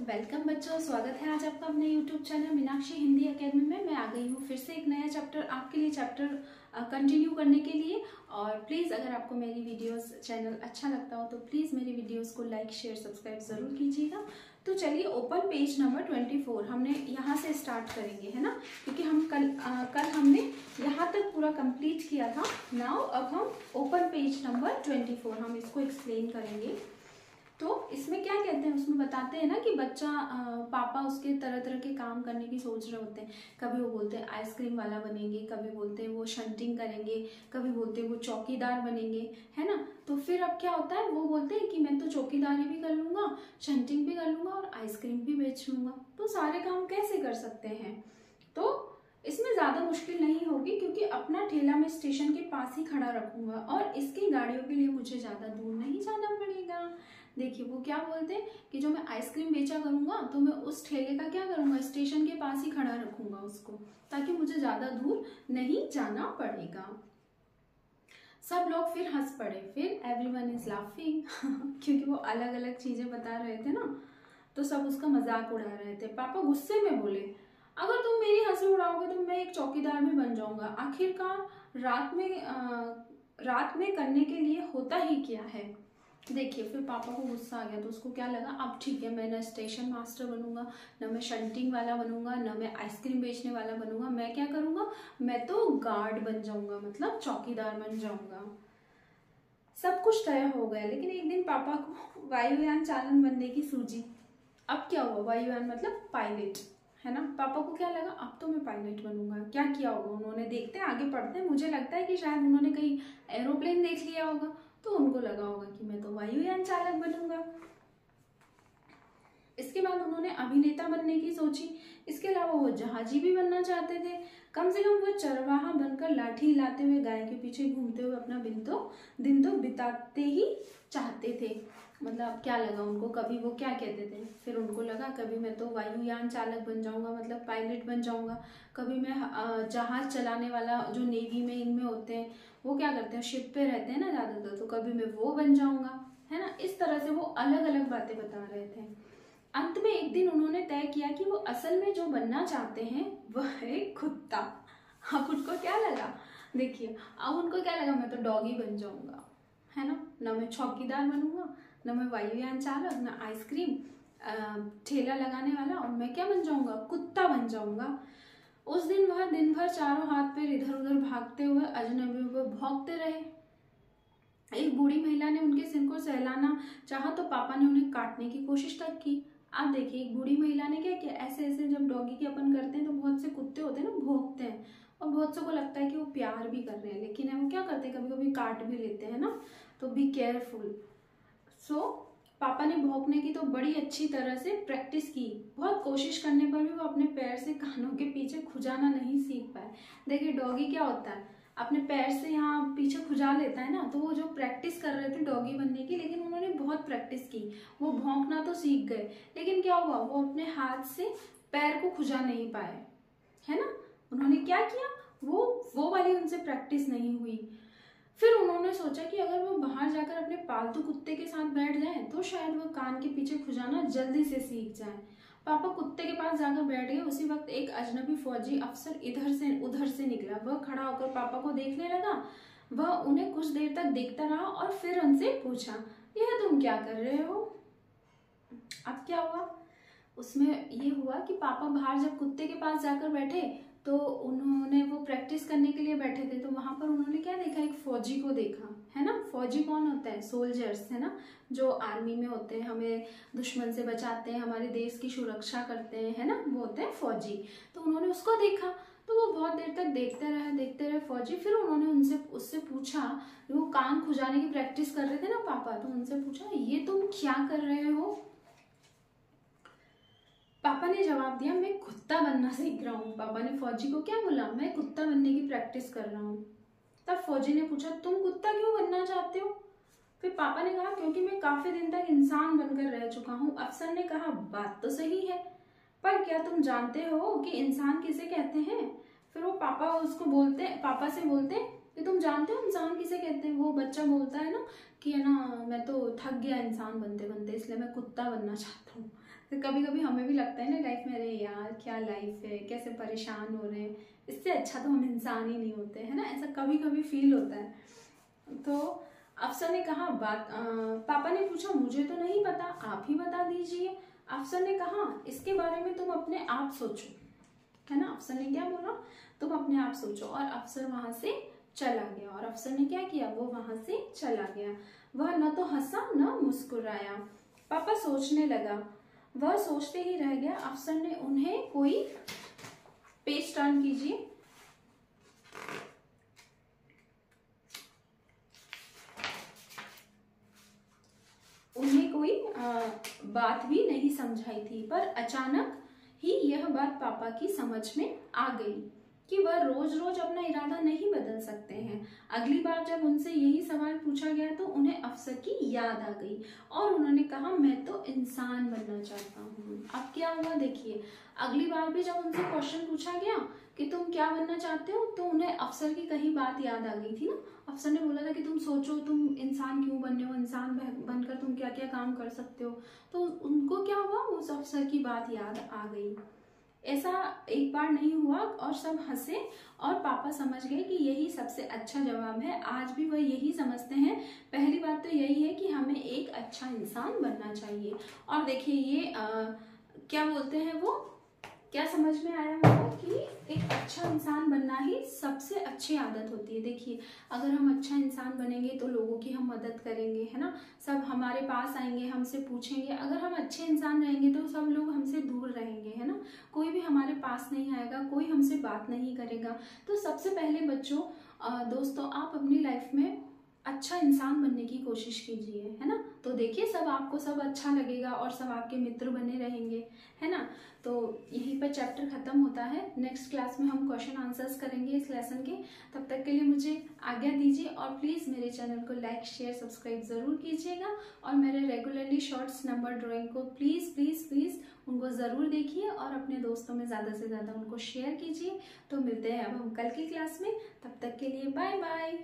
Welcome बच्चों, स्वागत है आज आपका अपने YouTube channel Meenakshi Hindi academy में। मैं आ गई हूँ फिर से एक नया चैप्टर आपके लिए चैप्टर कंटिन्यू करने के लिए। और प्लीज़ अगर आपको मेरी वीडियोस चैनल अच्छा लगता हो तो प्लीज़ मेरी वीडियोस को लाइक शेयर सब्सक्राइब ज़रूर कीजिएगा। तो चलिए ओपन पेज नंबर 24 हमने यहाँ से स्टार्ट करेंगे, है ना, क्योंकि हम कल हमने यहाँ तक पूरा कंप्लीट किया था। नाउ अब हम ओपन पेज नंबर 24 हम इसको एक्सप्लेन करेंगे। तो इसमें क्या कहते हैं, उसमें बताते हैं ना कि बच्चा पापा उसके तरह तरह के काम करने की सोच रहे होते हैं। कभी वो बोलते हैं आइसक्रीम वाला बनेंगे, कभी बोलते हैं वो शंटिंग करेंगे, कभी बोलते हैं वो चौकीदार बनेंगे, है ना। तो फिर अब क्या होता है, वो बोलते हैं कि मैं तो चौकीदारी भी कर लूँगा, शंटिंग भी कर लूँगा और आइसक्रीम भी बेच लूँगा। तो सारे काम कैसे कर सकते हैं? तो इसमें ज़्यादा मुश्किल नहीं होगी, क्योंकि अपना ठेला मैं स्टेशन के पास ही खड़ा रखूँगा और इसकी गाड़ियों के लिए मुझे ज़्यादा दूर नहीं जाना पड़ेगा। देखिए वो क्या बोलते हैं कि जो मैं आइसक्रीम बेचा करूँगा तो मैं उस ठेले का क्या करूँगा, स्टेशन के पास ही खड़ा रखूँगा उसको, ताकि मुझे ज़्यादा दूर नहीं जाना पड़ेगा। सब लोग फिर हंस पड़े, फिर एवरीवन इज लाफिंग क्योंकि वो अलग अलग चीज़ें बता रहे थे ना, तो सब उसका मजाक उड़ा रहे थे। पापा गुस्से में बोले, अगर तुम मेरी हंसी उड़ाओगे तो मैं एक चौकीदार भी बन जाऊंगा। आखिरकार रात में करने के लिए होता ही क्या है। देखिए फिर पापा को गुस्सा आ गया, तो उसको क्या लगा, अब ठीक है, मैं ना स्टेशन मास्टर बनूंगा, ना मैं शंटिंग वाला बनूंगा, ना मैं आइसक्रीम बेचने वाला बनूंगा। मैं क्या करूंगा, मैं तो गार्ड बन जाऊंगा, मतलब चौकीदार बन जाऊंगा। सब कुछ तय हो गया, लेकिन एक दिन पापा को वायुयान चालन बनने की सूझी। अब क्या हुआ, वायुयान मतलब पायलट, है ना। पापा को क्या लगा, अब तो मैं पायलट बनूंगा। क्या किया होगा उन्होंने, देखते हैं आगे पढ़ते हैं। मुझे लगता है कि शायद उन्होंने कहीं एरोप्लेन देख लिया होगा, तो उनको लगा होगा कि मैं तो वायुयान चालक बनूंगा। इसके बाद उन्होंने अभिनेता बनने की सोची। इसके अलावा वो जहाजी भी बनना चाहते थे। कम से कम वो चरवाहा बनकर लाठी हिलाते हुए गाय के पीछे घूमते हुए अपना दिन तो बिताते ही चाहते थे। मतलब क्या लगा उनको, कभी वो क्या कहते थे, फिर उनको लगा कभी मैं तो वायुयान चालक बन जाऊंगा, मतलब पायलट बन जाऊंगा। कभी मैं जहाज चलाने वाला, जो नेवी में इनमें होते हैं वो क्या करते हैं, शिप पे रहते हैं ना ज़्यादातर, तो कभी मैं वो बन जाऊंगा, है ना। इस तरह से वो अलग अलग बातें बता रहे थे। अंत में एक दिन उन्होंने तय किया कि वो असल में जो बनना चाहते हैं वह है कुत्ता। अब उनको क्या लगा, देखिए अब उनको क्या लगा, मैं तो डॉगी बन जाऊंगा, है ना मैं चौकीदार बनूंगा, ना मैं वायुयान चालक, ना आइसक्रीम ठेला लगाने वाला, और मैं क्या बन जाऊंगा, कुत्ता बन जाऊंगा। उस दिन वह दिन भर चारों हाथ पैर इधर उधर भागते हुए अजनबियों को भौंकते रहे। एक बूढ़ी महिला ने उनके सिर को सहलाना चाहा तो पापा ने उन्हें काटने की कोशिश तक की। आप देखिए एक बूढ़ी महिला ने क्या किया, ऐसे ऐसे जब डॉगी की अपन करते हैं तो बहुत से कुत्ते होते हैं ना, भौंकते हैं, और बहुत से को लगता है कि वो प्यार भी कर रहे हैं, लेकिन वो क्या करते हैं, कभी कभी काट भी लेते हैं ना, तो बी केयरफुल। सो पापा ने भौंकने की तो बड़ी अच्छी तरह से प्रैक्टिस की। बहुत कोशिश करने पर भी वो अपने पैर से कानों के पीछे खुजाना नहीं सीख पाए। देखिए डॉगी क्या होता है, अपने पैर से यहाँ पीछे खुजा लेता है ना, तो वो जो प्रैक्टिस कर रहे थे डॉगी बनने की, लेकिन उन्होंने बहुत प्रैक्टिस की, वो भौंकना तो सीख गए, लेकिन क्या हुआ, वो अपने हाथ से पैर को खुजा नहीं पाए, है ना। उन्होंने क्या किया, वो वाली उनसे प्रैक्टिस नहीं हुई। फिर उन्होंने सोचा कि अगर वो बाहर जाकर अपने पालतू कुत्ते के साथ बैठ जाए तो शायद वो कान के पीछे खुजाना जल्दी से सीख जाए। पापा कुत्ते के पास जाकर बैठ गए। उसी वक्त एक अजनबी फौजी अफसर इधर से उधर से निकला। वह खड़ा होकर पापा को देखने लगा। वह उन्हें कुछ देर तक देखता रहा और फिर उनसे पूछा, यह तुम क्या कर रहे हो? अब क्या हुआ, उसमें ये हुआ कि पापा बाहर जब कुत्ते के पास जाकर बैठे तो उन्होंने वो प्रैक्टिस करने के लिए बैठे थे, तो वहां पर उन्होंने क्या देखा, एक फौजी को देखा, है ना। फौजी कौन होता है, सोल्जर्स, है ना, जो आर्मी में होते हैं, हमें दुश्मन से बचाते हैं, हमारे देश की सुरक्षा करते हैं, है ना, वो होते हैं फौजी। तो उन्होंने उसको देखा, तो वो बहुत देर तक देखते रहे फौजी। फिर उन्होंने उससे पूछा, वो कान खुजाने की प्रैक्टिस कर रहे थे ना पापा, तो उनसे पूछा, ये तुम क्या कर रहे हो? पापा ने जवाब दिया, मैं कुत्ता बनना सीख रहा हूँ। पापा ने फौजी को क्या बोला, मैं कुत्ता बनने की प्रैक्टिस कर रहा हूँ। तब फौजी ने पूछा, तुम कुत्ता क्यों बनना चाहते हो? फिर पापा ने कहा, क्योंकि मैं काफी दिन तक इंसान बनकर रह चुका हूँ। अफसर ने कहा, बात तो सही है, पर क्या तुम जानते हो कि इंसान किसे कहते हैं? फिर वो पापा से बोलते कि तुम जानते हो इंसान किसे कहते हैं? वो बच्चा बोलता है ना कि है ना, मैं तो थक गया इंसान बनते बनते, इसलिए मैं कुत्ता बनना चाहता हूँ। तो कभी कभी हमें भी लगता है ना लाइफ में, अरे यार क्या लाइफ है, कैसे परेशान हो रहे हैं, इससे अच्छा तो हम इंसान ही नहीं होते, है ना, ऐसा कभी कभी फील होता है। तो अफसर ने कहा पापा ने पूछा मुझे तो नहीं पता, आप ही बता दीजिए। अफसर ने कहा इसके बारे में तुम अपने आप सोचो, है ना। अफसर ने क्या बोला, तुम अपने आप सोचो। और अफसर वहां से चला गया। और अफसर ने क्या किया, वो वहां से चला गया। वह न तो हंसा न मुस्कुराया। पापा सोचने लगा, वह सोचते ही रह गया। अफसर ने उन्हें कोई, पेज टर्न कीजिए, उन्हें कोई बात भी नहीं समझाई थी, पर अचानक ही यह बात पापा की समझ में आ गई कि वह रोज रोज अपना इरादा नहीं बदल सकते हैं। अगली बार जब उनसे यही सवाल पूछा गया तो उन्हें अफसर की याद आ गई और उन्होंने कहा मैं तो इंसान बनना चाहता हूँ। अब क्या हुआ देखिए, अगली बार भी जब उनसे क्वेश्चन पूछा गया कि तुम क्या बनना चाहते हो, तो उन्हें अफसर की कही बात याद आ गई थी ना। अफसर ने बोला था कि तुम सोचो तुम इंसान क्यों बनने हो, इंसान बनकर तुम क्या क्या काम कर सकते हो। तो उनको क्या हुआ, उस अफसर की बात याद आ गई। ऐसा एक बार नहीं हुआ और सब हंसे और पापा समझ गए कि यही सबसे अच्छा जवाब है। आज भी वह यही समझते हैं। पहली बात तो यही है कि हमें एक अच्छा इंसान बनना चाहिए। और देखिए ये क्या बोलते हैं, वो क्या समझ में आया हमको कि एक अच्छा इंसान बनना ही सबसे अच्छी आदत होती है। देखिए अगर हम अच्छा इंसान बनेंगे तो लोगों की हम मदद करेंगे, है ना, सब हमारे पास आएंगे, हमसे पूछेंगे। अगर हम अच्छे इंसान रहेंगे तो सब लोग हमसे दूर रहेंगे, है ना, कोई भी हमारे पास नहीं आएगा, कोई हमसे बात नहीं करेगा। तो सबसे पहले बच्चों, दोस्तों, आप अपनी लाइफ में अच्छा इंसान बनने की कोशिश कीजिए, है ना। तो देखिए सब आपको सब अच्छा लगेगा और सब आपके मित्र बने रहेंगे, है ना। तो यहीं पर चैप्टर खत्म होता है। नेक्स्ट क्लास में हम क्वेश्चन आंसर्स करेंगे इस लेसन के। तब तक के लिए मुझे आज्ञा दीजिए और प्लीज़ मेरे चैनल को लाइक शेयर सब्सक्राइब ज़रूर कीजिएगा और मेरे रेगुलरली शॉर्ट्स नंबर ड्राइंग को प्लीज़ प्लीज़ प्लीज़ उनको ज़रूर देखिए और अपने दोस्तों में ज़्यादा से ज़्यादा उनको शेयर कीजिए। तो मिलते हैं अब हम कल की क्लास में, तब तक के लिए बाय बाय।